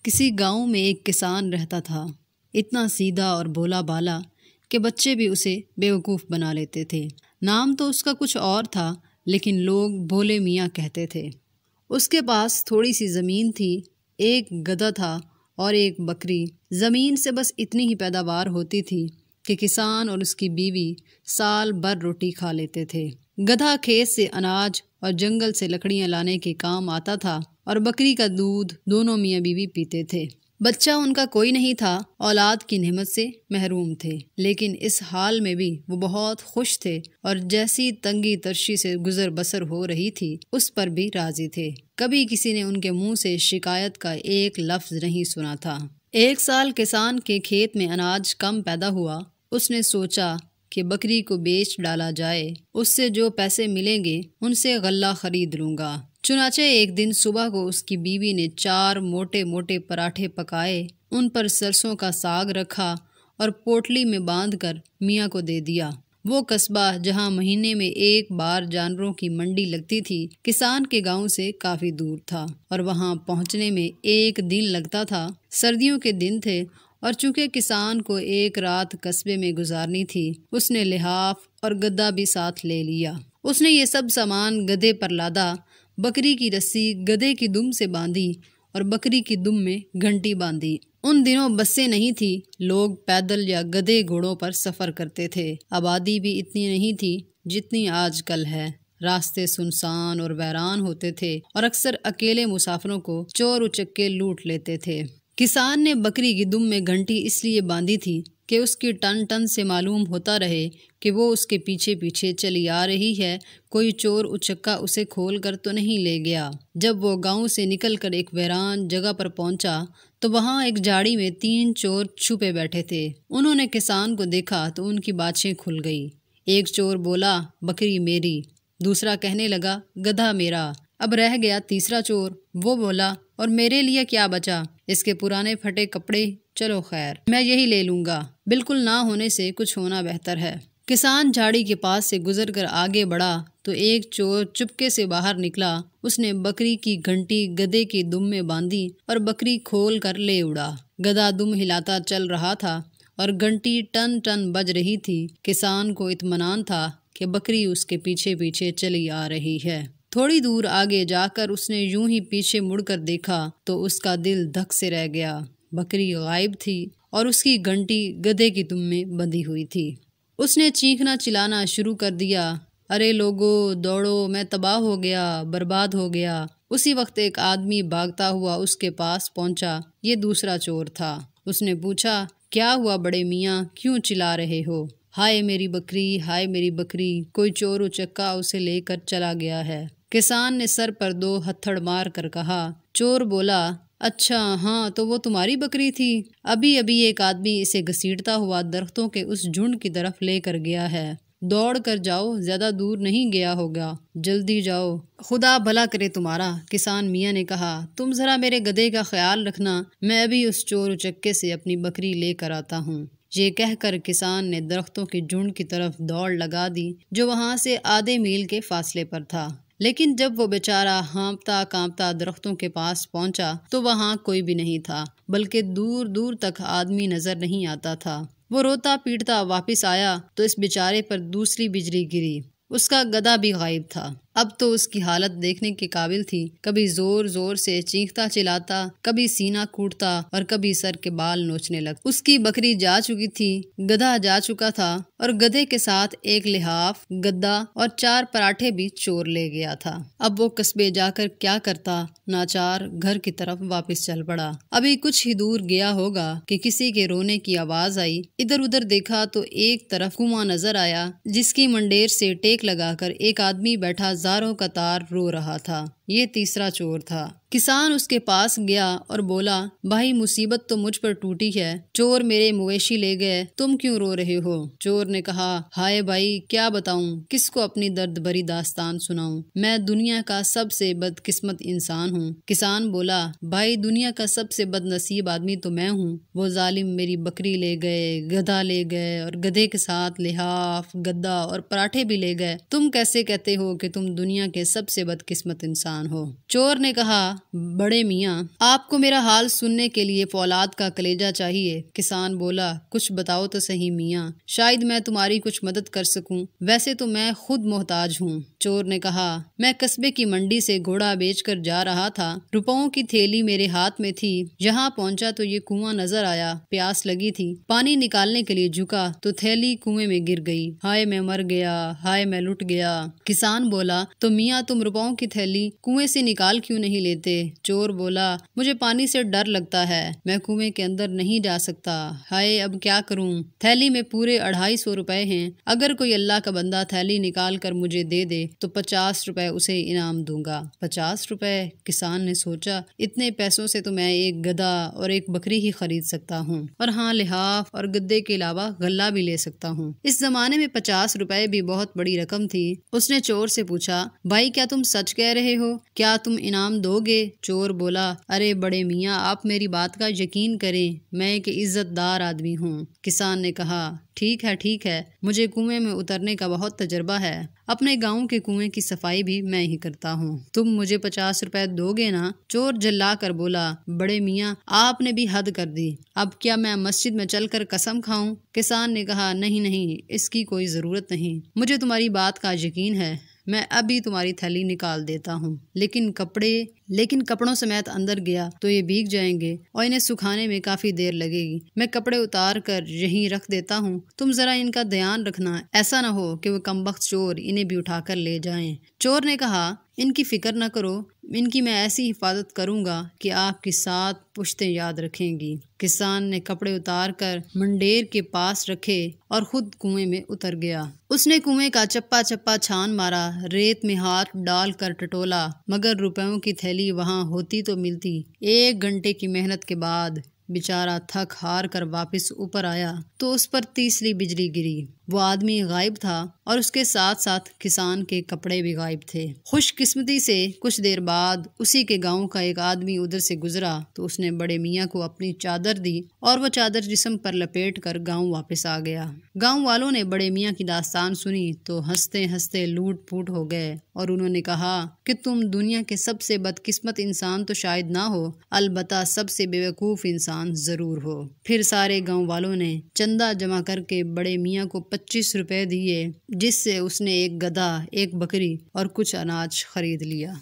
کسی گاؤں میں ایک کسان رہتا تھا، اتنا سیدھا اور بھولا بالا کہ بچے بھی اسے بیوقوف بنا لیتے تھے۔ نام تو اس کا کچھ اور تھا، لیکن لوگ بھولے میاں کہتے تھے۔ اس کے پاس تھوڑی سی زمین تھی، ایک گدھا تھا اور ایک بکری۔ زمین سے بس اتنی ہی پیداوار ہوتی تھی کہ کسان اور اس کی بیوی سال بھر روٹی کھا لیتے تھے۔ گدھا کھیت سے اناج اور جنگل سے لکڑیاں لانے کے کام آتا تھا اور بکری کا دودھ دونوں میاں بیوی پیتے تھے۔ بچہ ان کا کوئی نہیں تھا، اولاد کی نعمت سے محروم تھے، لیکن اس حال میں بھی وہ بہت خوش تھے اور جیسی تنگی ترشی سے گزر بسر ہو رہی تھی اس پر بھی راضی تھے۔ کبھی کسی نے ان کے منہ سے شکایت کا ایک لفظ نہیں سنا تھا۔ ایک سال کسان کے کھیت میں اناج کم پیدا ہوا۔ اس نے سوچا کہ بکری کو بیچ ڈالا جائے، اس سے جو پیسے ملیں گے ان سے غلہ خرید لوں گا۔ چنانچہ ایک دن صبح کو اس کی بیوی نے 4 موٹے موٹے پراٹھے پکائے، ان پر سرسوں کا ساگ رکھا اور پوٹلی میں باندھ کر میاں کو دے دیا۔ وہ قصبہ جہاں مہینے میں ایک بار جانوروں کی منڈی لگتی تھی، کسان کے گاؤں سے کافی دور تھا اور وہاں پہنچنے میں 1 دن لگتا تھا۔ سردیوں کے دن تھے اور چونکہ کسان کو ایک رات قصبے میں گزارنی تھی، اس نے لحاف اور گدا بھی ساتھ لے لیا۔ اس نے یہ سب سامان گدھے پر لادا، بکری کی رسی گدھے کی دم سے باندھی اور بکری کی دم میں گھنٹی باندھی۔ ان دنوں بسیں نہیں تھی، لوگ پیدل یا گدھے گھوڑوں پر سفر کرتے تھے۔ آبادی بھی اتنی نہیں تھی جتنی آج کل ہے۔ راستے سنسان اور ویران ہوتے تھے اور اکثر اکیلے مسافروں کو چور اچکے لوٹ لیتے تھے۔ کسان نے بکری کی دم میں گھنٹی اس لیے باندھی تھی کہ اس کی ٹن ٹن سے معلوم ہوتا رہے کہ وہ اس کے پیچھے پیچھے چلی آ رہی ہے، کوئی چور اچکا اسے کھول کر تو نہیں لے گیا۔ جب وہ گاؤں سے نکل کر ایک ویران جگہ پر پہنچا تو وہاں ایک جھاڑی میں 3 چور چھپے بیٹھے تھے۔ انہوں نے کسان کو دیکھا تو ان کی باتیں کھل گئی۔ ایک چور بولا، بکری میری۔ دوسرا کہنے لگا، گدھا میرا۔ اب رہ گیا تیسرا چور، وہ بولا، اور میرے لیے کیا بچا؟ اس کے پرانے پھٹے کپڑے، چلو خیر، میں یہی لے لوں گا۔ بالکل نہ ہونے سے کچھ ہونا بہتر ہے۔ کسان جھاڑی کے پاس سے گزر کر آگے بڑھا تو ایک چور چپکے سے باہر نکلا۔ اس نے بکری کی گھنٹی گدھے کی دم میں باندھی اور بکری کھول کر لے اڑا۔ گدھا دم ہلاتا چل رہا تھا اور گھنٹی ٹن ٹن بج رہی تھی۔ کسان کو اطمینان تھا کہ بکری اس کے پیچھے پیچھے چلی آ رہی ہے۔ تھوڑی دور آگے جا کر اس نے یوں ہی پیچھے مڑ کر دیکھا تو اس کا دل دھک سے رہ گیا۔ بکری غائب تھی اور اس کی گھنٹی گدھے کی دم میں بندھی ہوئی تھی۔ اس نے چیخنا چلانا شروع کر دیا، ارے لوگو دوڑو، میں تباہ ہو گیا، برباد ہو گیا۔ اسی وقت ایک آدمی بھاگتا ہوا اس کے پاس پہنچا۔ یہ دوسرا چور تھا۔ اس نے پوچھا، کیا ہوا بڑے میاں، کیوں چلا رہے ہو؟ ہائے میری بکری، ہائے میری بکری، کوئی چور اچکا اسے لے کر چلا گیا ہے۔ کسان نے سر پر 2 ہتھڑ مار کر کہا۔ چور بولا، اچھا ہاں، تو وہ تمہاری بکری تھی؟ ابھی ابھی ایک آدمی اسے گھسیٹتا ہوا درختوں کے اس جھنڈ کی طرف لے کر گیا ہے۔ دوڑ کر جاؤ، زیادہ دور نہیں گیا ہوگا، جلدی جاؤ، خدا بھلا کرے تمہارا۔ کسان میاں نے کہا، تم ذرا میرے گدھے کا خیال رکھنا، میں ابھی اس چور اچکے سے اپنی بکری لے کر آتا ہوں۔ یہ کہہ کر کسان نے درختوں کے جھنڈ کی طرف دوڑ لگا دی جو وہاں سے آدھے میل کے فاصلے پر تھا۔ لیکن جب وہ بیچارہ ہانپتا کانپتا درختوں کے پاس پہنچا تو وہاں کوئی بھی نہیں تھا، بلکہ دور دور تک آدمی نظر نہیں آتا تھا۔ وہ روتا پیٹتا واپس آیا تو اس بیچارے پر دوسری بجلی گری۔ اس کا گدھا بھی غائب تھا۔ اب تو اس کی حالت دیکھنے کے قابل تھی۔ کبھی زور زور سے چیختا چلاتا، کبھی سینہ کوٹتا اور کبھی سر کے بال نوچنے لگتا۔ اس کی بکری جا چکی تھی، گدھا جا چکا تھا اور گدھے کے ساتھ ایک لحاف، گدا اور 4 پراٹھے بھی چور لے گیا تھا۔ اب وہ قصبے جا کر کیا کرتا؟ ناچار گھر کی طرف واپس چل پڑا۔ ابھی کچھ ہی دور گیا ہوگا کہ کسی کے رونے کی آواز آئی۔ ادھر ادھر دیکھا تو ایک طرف کنواں نظر آیا جس کی منڈیر سے ٹیک لگا کر ایک آدمی بیٹھا زاروں کا تار رو رہا تھا۔ یہ تیسرا چور تھا۔ کسان اس کے پاس گیا اور بولا، بھائی مصیبت تو مجھ پر ٹوٹی ہے، چور میرے مویشی لے گئے، تم کیوں رو رہے ہو؟ چور نے کہا، ہائے بھائی، کیا بتاؤں، کس کو اپنی درد بھری داستان سناؤں، میں دنیا کا سب سے بد قسمت انسان ہوں۔ کسان بولا، بھائی دنیا کا سب سے بد نصیب آدمی تو میں ہوں۔ وہ ظالم میری بکری لے گئے، گدھا لے گئے اور گدھے کے ساتھ لحاف، گدا اور پراٹھے بھی لے گئے۔ تم کیسے کہتے ہو کہ تم دنیا کے سب سے بد قسمت انسان کسان ہو۔ چور نے کہا، بڑے میاں آپ کو میرا حال سننے کے لیے فولاد کا کلیجہ چاہیے۔ کسان بولا، کچھ بتاؤ تو صحیح میاں، شاید میں تمہاری کچھ مدد کر سکوں، ویسے تو میں خود محتاج ہوں۔ چور نے کہا، میں قصبے کی منڈی سے گھوڑا بیچ کر جا رہا تھا، روپوں کی تھیلی میرے ہاتھ میں تھی، یہاں پہنچا تو یہ کنواں نظر آیا، پیاس لگی تھی، پانی نکالنے کے لیے جھکا تو تھیلی کنویں میں گر گئی، ہائے میں مر گیا، ہائے میں لٹ گیا۔ کسان بولا، تو میاں تم روپوں کی تھیلی کنویں سے نکال کیوں نہیں لیتے؟ چور بولا، مجھے پانی سے ڈر لگتا ہے، میں کنویں کے اندر نہیں جا سکتا، ہائے اب کیا کروں؟ تھیلی میں پورے 250 روپے ہیں، اگر کوئی اللہ کا بندہ تھیلی نکال کر مجھے دے دے تو 50 روپے اسے انعام دوں گا۔ 50 روپے؟ کسان نے سوچا، اتنے پیسوں سے تو میں ایک گدھا اور ایک بکری ہی خرید سکتا ہوں، اور ہاں لحاف اور گدے کے علاوہ غلہ بھی لے سکتا ہوں۔ اس زمانے میں 50 روپے بھی بہت بڑی رقم تھی۔ اس نے چور سے پوچھا، بھائی کیا تم سچ کہہ رہے ہو؟ کیا تم انعام دو گے؟ چور بولا، ارے بڑے میاں آپ میری بات کا یقین کریں، میں ایک عزت دار آدمی ہوں۔ کسان نے کہا، ٹھیک ہے، مجھے کنویں میں اترنے کا بہت تجربہ ہے، اپنے گاؤں کے کنویں کی صفائی بھی میں ہی کرتا ہوں، تم مجھے 50 روپے دو گے نا؟ چور جلا کر بولا، بڑے میاں آپ نے بھی حد کر دی، اب کیا میں مسجد میں چل کر قسم کھاؤں؟ کسان نے کہا، نہیں، اس کی کوئی ضرورت نہیں، مجھے تمہاری بات کا یقین ہے، میں ابھی تمہاری تھیلی نکال دیتا ہوں، لیکن کپڑوں سمیت اندر گیا تو یہ بھیگ جائیں گے اور انہیں سکھانے میں کافی دیر لگے گی، میں کپڑے اتار کر یہیں رکھ دیتا ہوں، تم ذرا ان کا دھیان رکھنا، ایسا نہ ہو کہ وہ کمبخت چور انہیں بھی اٹھا کر لے جائیں۔ چور نے کہا، ان کی فکر نہ کرو، ان کی میں ایسی حفاظت کروں گا کہ آپ کی 7 پشتیں یاد رکھیں گی۔ کسان نے کپڑے اتار کر منڈیر کے پاس رکھے اور خود کنویں میں اتر گیا۔ اس نے کنویں کا چپا چپا چھان مارا، ریت میں ہاتھ ڈال کر ٹٹولا، مگر روپیوں کی تھیلی وہاں ہوتی تو ملتی۔ 1 گھنٹے کی محنت کے بعد بیچارہ تھک ہار کر واپس اوپر آیا تو اس پر تیسری بجلی گری، وہ آدمی غائب تھا اور اس کے ساتھ کسان کے کپڑے بھی غائب تھے۔ خوش قسمتی سے کچھ دیر بعد اسی کے گاؤں کا ایک آدمی ادھر سے گزرا تو اس نے بڑے میاں کو اپنی چادر دی اور وہ چادر جسم پر لپیٹ کر گاؤں واپس آ گیا۔ گاؤں والوں نے بڑے میاں کی داستان سنی تو ہنستے ہنستے لوٹ پوٹ ہو گئے اور انہوں نے کہا کہ تم دنیا کے سب سے بدقسمت انسان تو شاید نہ ہو، البتہ سب سے بے وقوف انسان ضرور ہو۔ پھر سارے گاؤں والوں نے چندہ جمع کر کے بڑے میاں کو 25 روپے دیے، جس سے اس نے ایک گدھا، ایک بکری اور کچھ اناج خرید لیا۔